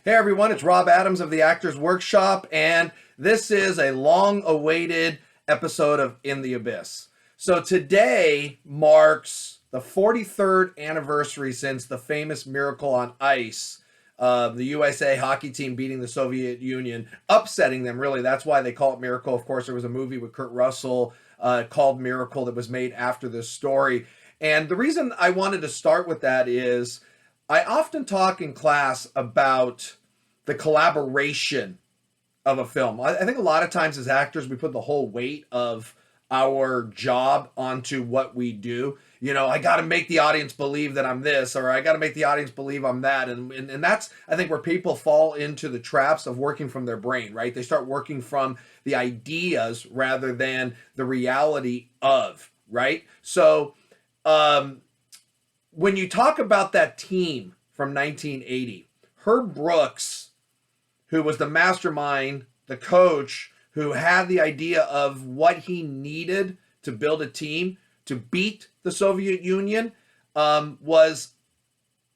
Hey everyone, it's Rob Adams of the Actors Workshop, and this is a long awaited episode of In the Abyss. So today marks the 43rd anniversary since the famous Miracle on Ice, the USA hockey team beating the Soviet Union, upsetting them, really. That's why they call it Miracle. Of course, there was a movie with Kurt Russell called Miracle that was made after this story. And the reason I wanted to start with that is I often talk in class about the collaboration of a film. I think a lot of times as actors, we put the whole weight of our job onto what we do. You know, I got to make the audience believe that I'm this, or I got to make the audience believe I'm that. And that's, I think, where people fall into the traps of working from their brain, right? They start working from the ideas rather than the reality of, right? So, when you talk about that team from 1980, Herb Brooks, who was the mastermind, the coach, who had the idea of what he needed to build a team to beat the Soviet Union, was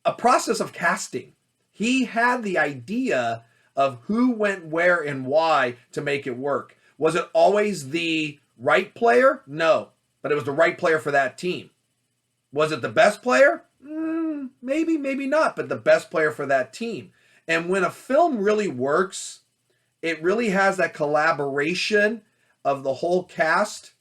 a process of casting. He had the idea of who went where and why to make it work. Was it always the right player? No, but it was the right player for that team. Was it the best player? Maybe, maybe not, but the best player for that team. And when a film really works, it really has that collaboration of the whole cast,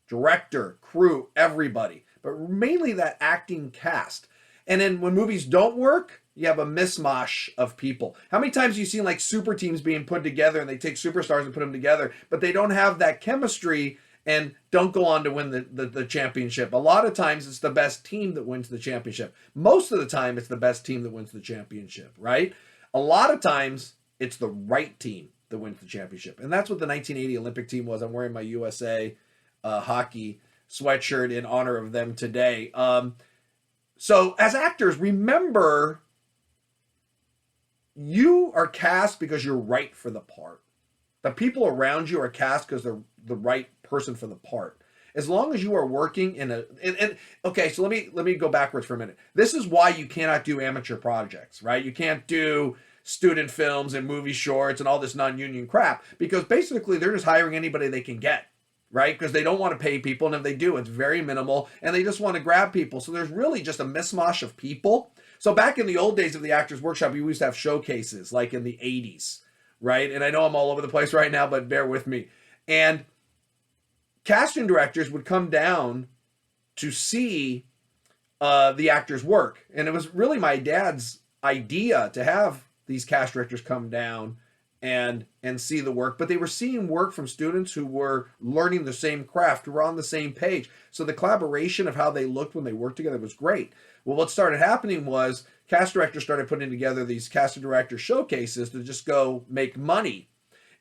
director, crew, everybody, but mainly that acting cast. And then when movies don't work, you have a mishmash of people. How many times have you seen like super teams being put together and they take superstars and put them together, but they don't have that chemistry and don't go on to win the championship? A lot of times it's the best team that wins the championship. Most of the time it's the best team that wins the championship, right? A lot of times it's the right team that wins the championship. And that's what the 1980 Olympic team was. I'm wearing my USA hockey sweatshirt in honor of them today. So as actors, remember, you are cast because you're right for the part. The people around you are cast because they're the right person for the part. As long as you are working in a, okay, so let me go backwards for a minute. This is why you cannot do amateur projects, right? You can't do student films and movie shorts and all this non-union crap, because basically they're just hiring anybody they can get, right? Because they don't want to pay people, and if they do, it's very minimal, and they just want to grab people. So there's really just a mishmash of people. So back in the old days of the Actors Workshop, we used to have showcases, like in the 80s, right? And I know I'm all over the place right now, but bear with me. And casting directors would come down to see the actors work. And it was really my dad's idea to have these cast directors come down and see the work. But they were seeing work from students who were learning the same craft, who were on the same page. So the collaboration of how they looked when they worked together was great. Well, what started happening was cast directors started putting together these casting director showcases to just go make money.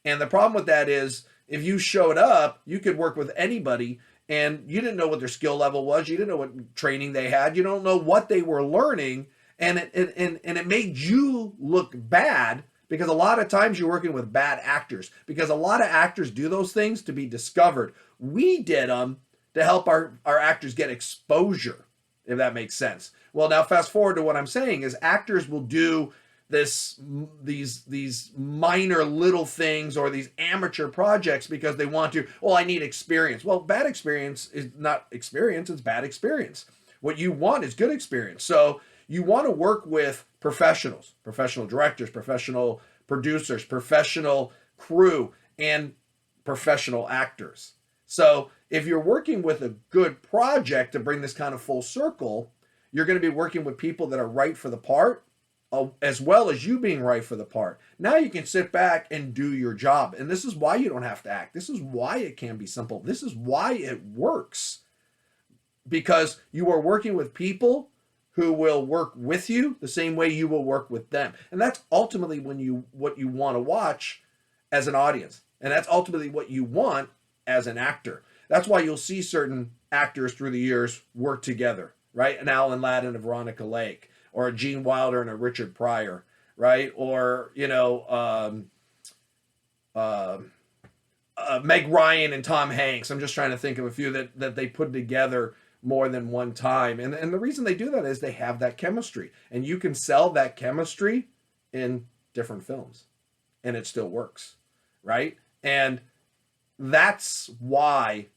And the problem with that is, if you showed up, you could work with anybody, and you didn't know what their skill level was. You didn't know what training they had. You don't know what they were learning, and it made you look bad, because a lot of times you're working with bad actors, because a lot of actors do those things to be discovered. We did them to help our actors get exposure, if that makes sense. Well, now fast forward to what I'm saying is actors will do these minor little things or these amateur projects because they want to. Well, I need experience. Well, bad experience is not experience, it's bad experience. What you want is good experience. So you want to work with professionals, professional directors, professional producers, professional crew, and professional actors. So if you're working with a good project to bring this kind of full circle, you're going to be working with people that are right for the part, as well as you being right for the part. Now you can sit back and do your job. And this is why you don't have to act. This is why it can be simple. This is why it works. Because you are working with people who will work with you the same way you will work with them. And that's ultimately what you want to watch as an audience. And that's ultimately what you want as an actor. That's why you'll see certain actors through the years work together, right? An Alan Ladd and a Veronica Lake, or a Gene Wilder and a Richard Pryor, right? Or, Meg Ryan and Tom Hanks. I'm just trying to think of a few that they put together more than one time. And the reason they do that is they have that chemistry. And you can sell that chemistry in different films, and it still works, right? And that's why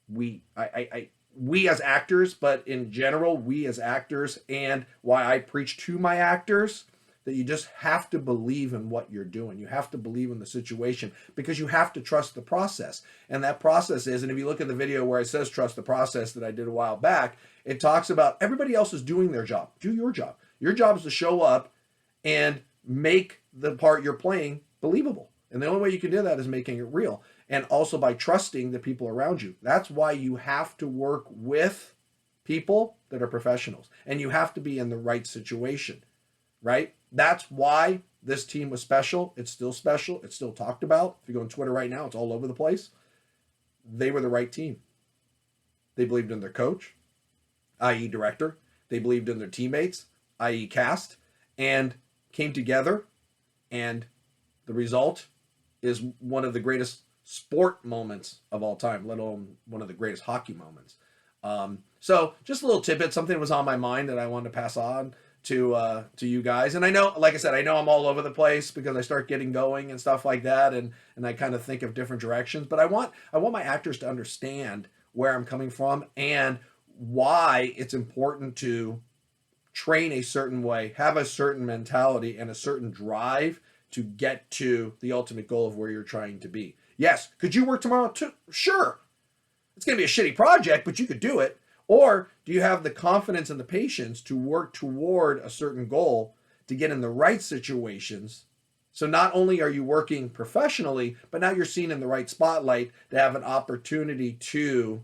we as actors, but in general, we as actors, and why I preach to my actors that you just have to believe in what you're doing. You have to believe in the situation because you have to trust the process. And that process is, and if you look at the video where it says trust the process that I did a while back, it talks about everybody else is doing their job. Do your job. Your job is to show up and make the part you're playing believable. And the only way you can do that is making it real. And also by trusting the people around you. That's why you have to work with people that are professionals. And you have to be in the right situation, right? That's why this team was special. It's still special. It's still talked about. If you go on Twitter right now, it's all over the place. They were the right team. They believed in their coach, i.e. director. They believed in their teammates, i.e. cast, and came together. And the result is one of the greatest sport moments of all time, let alone one of the greatest hockey moments. So just a little tidbit, something that was on my mind that I wanted to pass on to you guys. And I know, like I said, I know I'm all over the place because I start getting going and stuff like that, and I kind of think of different directions. But I want my actors to understand where I'm coming from and why it's important to train a certain way, have a certain mentality and a certain drive to get to the ultimate goal of where you're trying to be. Yes, could you work tomorrow too? Sure. It's going to be a shitty project, but you could do it. Or do you have the confidence and the patience to work toward a certain goal to get in the right situations? So not only are you working professionally, but now you're seen in the right spotlight to have an opportunity to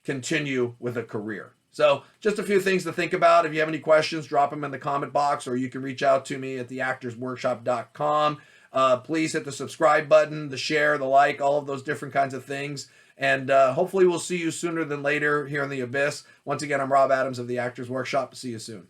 continue with a career. So just a few things to think about. If you have any questions, drop them in the comment box, or you can reach out to me at theactorsworkshop.com. Please hit the subscribe button, the share, the like, all of those different kinds of things. And hopefully we'll see you sooner than later here in the Abyss. Once again, I'm Rob Adams of The Actors Workshop. See you soon.